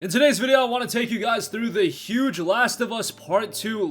In today's video, I want to take you guys through the huge Last of Us Part 2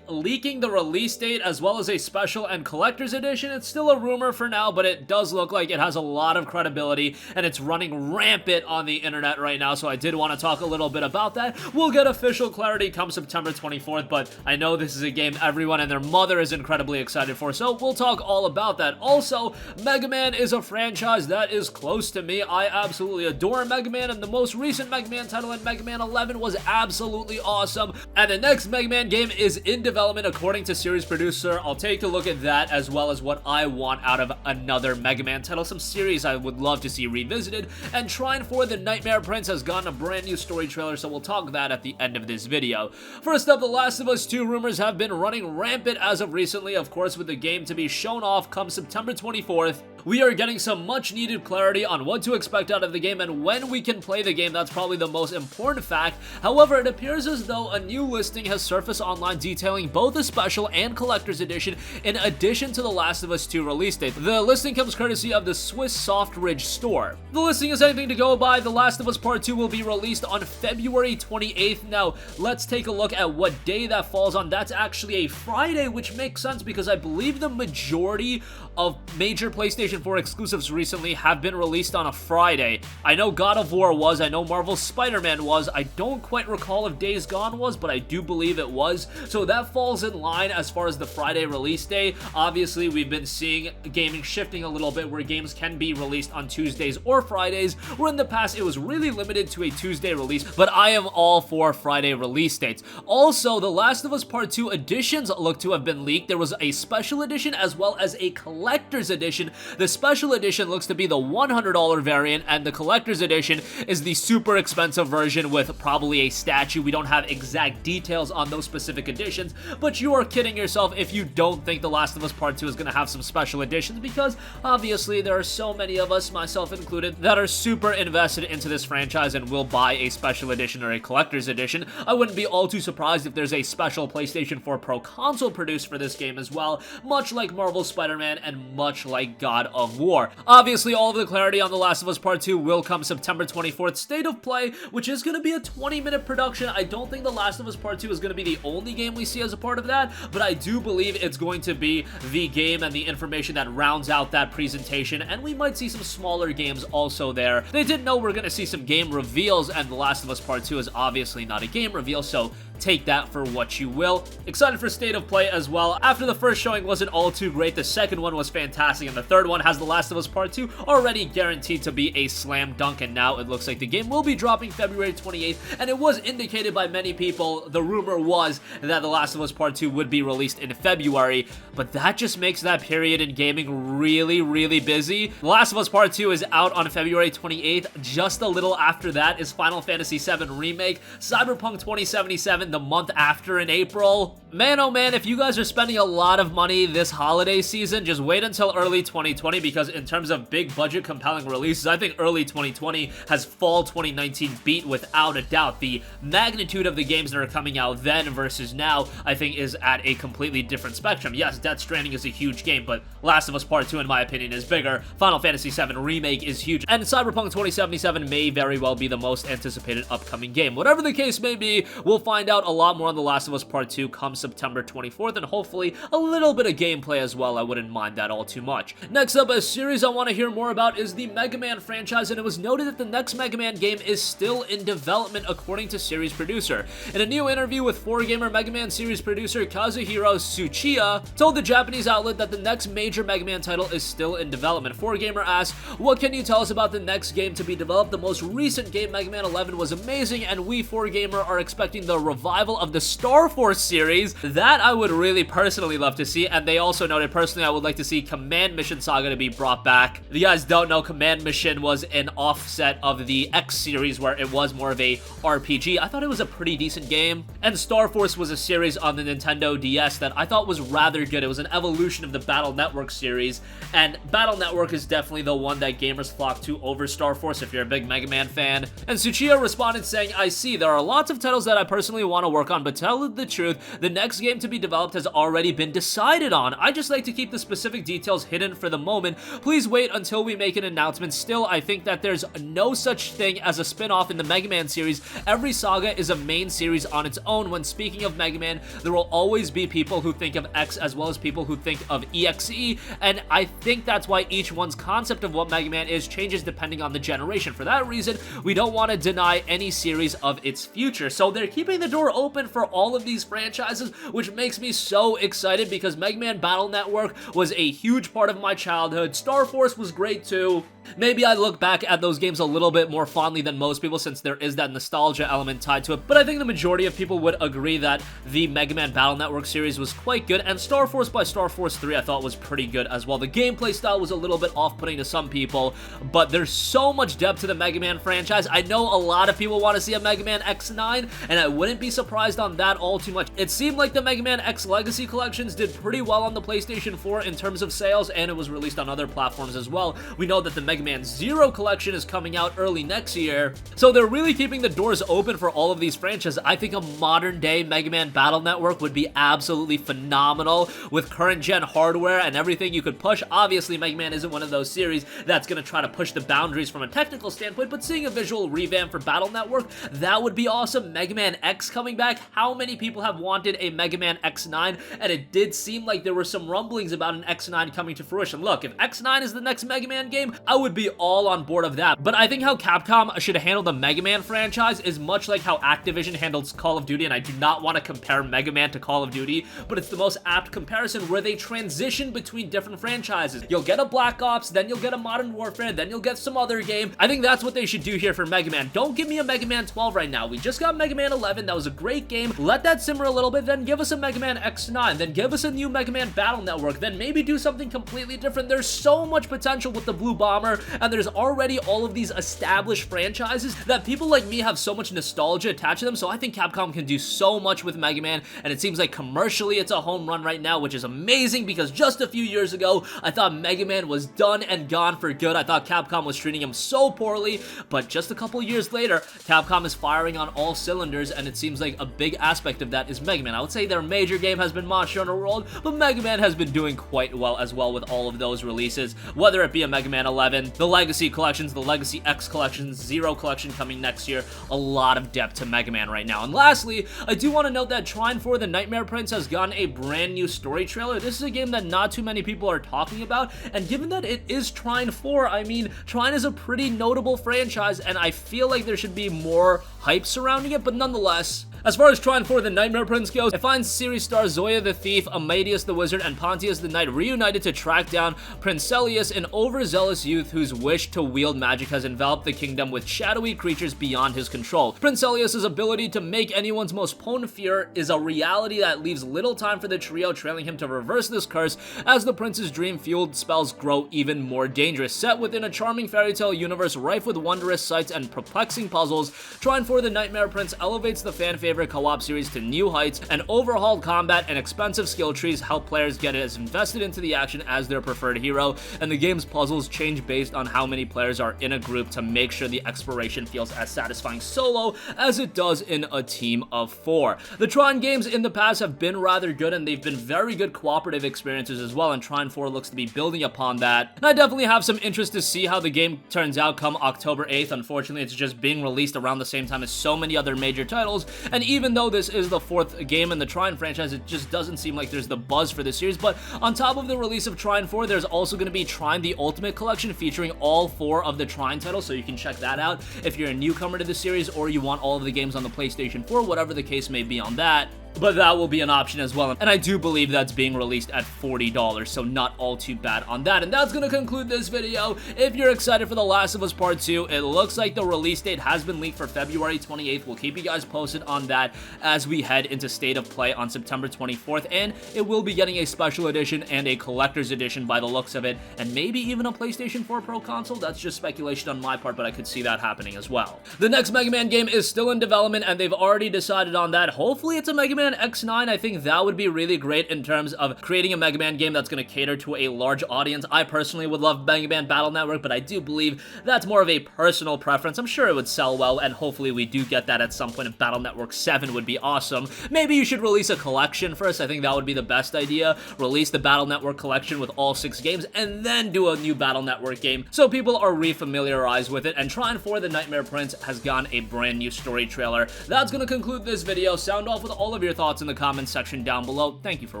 leaking the release date as well as a special and collector's edition. It's still a rumor for now, but it does look like it has a lot of credibility and it's running rampant on the internet right now, so I did want to talk a little bit about that. We'll get official clarity come September 24th, but I know this is a game everyone and their mother is incredibly excited for, so we'll talk all about that. Also, Mega Man is a franchise that is close to me. I absolutely adore Mega Man, and the most recent Mega Man title in Mega Man 11 was absolutely awesome, and the next Mega Man game is in development according to series producer. I'll take a look at that as well as what I want out of another Mega Man title, some series I would love to see revisited, and Trine for the Nightmare Prince has gotten a brand new story trailer, so we'll talk that at the end of this video. First up, The Last of Us 2 rumors have been running rampant as of recently, of course, with the game to be shown off come September 24th. We are getting some much needed clarity on what to expect out of the game and when we can play the game. That's probably the most important fact. However, it appears as though a new listing has surfaced online detailing both a special and collector's edition in addition to The Last of Us 2 release date. The listing comes courtesy of the Swiss Soft Ridge store. The listing is anything to go by. The Last of Us Part 2 will be released on February 28th. Now, let's take a look at what day that falls on. That's actually a Friday, which makes sense because I believe the majority of major PlayStation 4 exclusives recently have been released on a Friday. I know God of War was, I know Marvel's Spider-Man was, I don't quite recall if Days Gone was, but I do believe it was, so that falls in line as far as the Friday release day. Obviously, we've been seeing gaming shifting a little bit where games can be released on Tuesdays or Fridays, where in the past it was really limited to a Tuesday release, but I am all for Friday release dates. Also, The Last of Us Part 2 editions look to have been leaked. There was a special edition as well as a collector's edition. The special edition looks to be the $100 variant, and the collector's edition is the super expensive version with probably a statue. We don't have exact details on those specific editions, but you are kidding yourself if you don't think The Last of Us Part 2 is going to have some special editions, because obviously there are so many of us, myself included, that are super invested into this franchise and will buy a special edition or a collector's edition. I wouldn't be all too surprised if there's a special PlayStation 4 Pro console produced for this game as well, much like Marvel's Spider-Man and much like God of War. Obviously, all of the clarity on The Last of Us Part 2 will come September 24th. State of Play, which is going to be a 20-minute production. I don't think The Last of Us Part 2 is going to be the only game we see as a part of that, but I do believe it's going to be the game and the information that rounds out that presentation, and we might see some smaller games also there. They did know we're going to see some game reveals, and The Last of Us Part 2 is obviously not a game reveal, so take that for what you will. Excited for State of Play as well. After the first showing wasn't all too great, the second one was fantastic, and the third one has The Last of Us Part 2 already guaranteed to be a slam dunk, and now it looks like the game will be dropping February 28th, and it was indicated by many people, the rumor was that The Last of Us Part 2 would be released in February, but that just makes that period in gaming really, really busy. The Last of Us Part 2 is out on February 28th. Just a little after that is Final Fantasy VII Remake, Cyberpunk 2077 the month after in April. Man, oh man, if you guys are spending a lot of money this holiday season, just wait until early 2020, because in terms of big budget compelling releases, I think early 2020 has fall 2019 beat without a doubt. The magnitude of the games that are coming out then versus now, I think, is at a completely different spectrum. Yes, Death Stranding is a huge game, but Last of Us Part 2, in my opinion, is bigger. Final Fantasy VII Remake is huge, and Cyberpunk 2077 may very well be the most anticipated upcoming game. Whatever the case may be, we'll find out a lot more on The Last of Us Part 2 come September 24th, and hopefully a little bit of gameplay as well. I wouldn't mind that all too much. Next up, a series I want to hear more about is the Mega Man franchise, and it was noted that the next Mega Man game is still in development according to series producer. In a new interview with 4Gamer, Mega Man series producer Kazuhiro Tsuchiya told the Japanese outlet that the next major Mega Man title is still in development. 4Gamer asked, "What can you tell us about the next game to be developed? The most recent game, Mega Man 11, was amazing, and we 4Gamer are expecting the revival of the Star Force series." That I would really personally love to see, and they also noted, personally, I would like to see Command Mission Saga to be brought back. If you guys don't know, Command Mission was an offset of the X series where it was more of a RPG. I thought it was a pretty decent game, and Star Force was a series on the Nintendo DS that I thought was rather good. It was an evolution of the Battle Network series, and Battle Network is definitely the one that gamers flock to over Star Force if you're a big Mega Man fan. And Tsuchiya responded saying, "I see, there are lots of titles that I personally want want to work on, but tell the truth, the next game to be developed has already been decided on. I just like to keep the specific details hidden for the moment. Please wait until we make an announcement. Still, I think that there's no such thing as a spin-off in the Mega Man series. Every saga is a main series on its own. When speaking of Mega Man, there will always be people who think of X as well as people who think of EXE, and I think that's why each one's concept of what Mega Man is changes depending on the generation. For that reason, we don't want to deny any series of its future. So they're keeping the door open for all of these franchises, which makes me so excited because Mega Man Battle Network was a huge part of my childhood. Star Force was great too. Maybe I look back at those games a little bit more fondly than most people since there is that nostalgia element tied to it, but I think the majority of people would agree that the Mega Man Battle Network series was quite good, and Star Force by Star Force 3 I thought was pretty good as well. The gameplay style was a little bit off-putting to some people, but there's so much depth to the Mega Man franchise. I know a lot of people want to see a Mega Man X9, and I wouldn't be surprised on that all too much. It seemed like the Mega Man X Legacy collections did pretty well on the PlayStation 4 in terms of sales, and it was released on other platforms as well. We know that the Mega Man Zero collection is coming out early next year, so they're really keeping the doors open for all of these franchises. I think a modern day Mega Man Battle Network would be absolutely phenomenal with current gen hardware and everything you could push. Obviously, Mega Man isn't one of those series that's going to try to push the boundaries from a technical standpoint, but seeing a visual revamp for Battle Network, that would be awesome. Mega Man X coming back. How many people have wanted a Mega Man X9? And it did seem like there were some rumblings about an X9 coming to fruition. Look, if X9 is the next Mega Man game, I would be all on board of that. But I think how Capcom should handle the Mega Man franchise is much like how Activision handles Call of Duty, and I do not want to compare Mega Man to Call of Duty, but it's the most apt comparison where they transition between different franchises. You'll get a Black Ops, then you'll get a Modern Warfare, then you'll get some other game. I think that's what they should do here for Mega Man. Don't give me a Mega Man 12 right now. We just got Mega Man 11. That was a great game. Let that simmer a little bit, then give us a Mega Man X9, then give us a new Mega Man Battle Network, then maybe do something completely different. There's so much potential with the Blue Bomber, and there's already all of these established franchises that people like me have so much nostalgia attached to them, so I think Capcom can do so much with Mega Man, and it seems like commercially it's a home run right now, which is amazing because just a few years ago, I thought Mega Man was done and gone for good. I thought Capcom was treating him so poorly, but just a couple years later, Capcom is firing on all cylinders, and it seems like a big aspect of that is Mega Man. I would say their major game has been Monster Hunter World, but Mega Man has been doing quite well as well with all of those releases, whether it be a Mega Man 11, the Legacy collections, the Legacy X collections, Zero collection coming next year. A lot of depth to Mega Man right now. And lastly, I do want to note that Trine 4 The Nightmare Prince has gotten a brand new story trailer. This is a game that not too many people are talking about, and given that it is Trine 4, I mean, Trine is a pretty notable franchise, and I feel like there should be more hype surrounding it, but nonetheless, as far as Trine 4 The Nightmare Prince goes, it finds series stars Zoya the Thief, Amadeus the Wizard, and Pontius the Knight reunited to track down Princelius, an overzealous youth whose wish to wield magic has enveloped the kingdom with shadowy creatures beyond his control. Princelius' ability to make anyone's most potent fear is a reality that leaves little time for the trio, trailing him to reverse this curse as the prince's dream-fueled spells grow even more dangerous. Set within a charming fairy tale universe rife with wondrous sights and perplexing puzzles, Trine 4 The Nightmare Prince elevates the fan favorite co-op series to new heights, and overhauled combat and expensive skill trees help players get as invested into the action as their preferred hero, and the game's puzzles change based on how many players are in a group to make sure the exploration feels as satisfying solo as it does in a team of 4. The Trine games in the past have been rather good, and they've been very good cooperative experiences as well, and Trine 4 looks to be building upon that. And I definitely have some interest to see how the game turns out come October 8th. Unfortunately, it's just being released around the same time as so many other major titles, and even though this is the 4th game in the Trine franchise, it just doesn't seem like there's the buzz for this series. But on top of the release of Trine 4, there's also going to be Trine the Ultimate Collection featuring all 4 of the Trine titles, so you can check that out if you're a newcomer to the series or you want all of the games on the PlayStation 4, whatever the case may be on that. But that will be an option as well, and I do believe that's being released at $40, so not all too bad on that. And that's gonna conclude this video. If you're excited for The Last of Us Part 2, it looks like the release date has been leaked for February 28th. We'll keep you guys posted on that as we head into State of Play on September 24th, and it will be getting a special edition and a collector's edition by the looks of it, and maybe even a PlayStation 4 Pro console. That's just speculation on my part, but I could see that happening as well. The next Mega Man game is still in development, and they've already decided on that. Hopefully it's a Mega Man Man X9, I think that would be really great in terms of creating a Mega Man game that's going to cater to a large audience. I personally would love Mega Man Battle Network, but I do believe that's more of a personal preference. I'm sure it would sell well, and hopefully we do get that at some point. If Battle Network 7 would be awesome. Maybe you should release a collection first. I think that would be the best idea. Release the Battle Network collection with all 6 games, and then do a new Battle Network game so people are re-familiarized with it. And Trine 4 The Nightmare Prince has gotten a brand new story trailer. That's going to conclude this video. Sound off with all of your thoughts in the comments section down below. Thank you for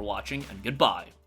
watching, and goodbye.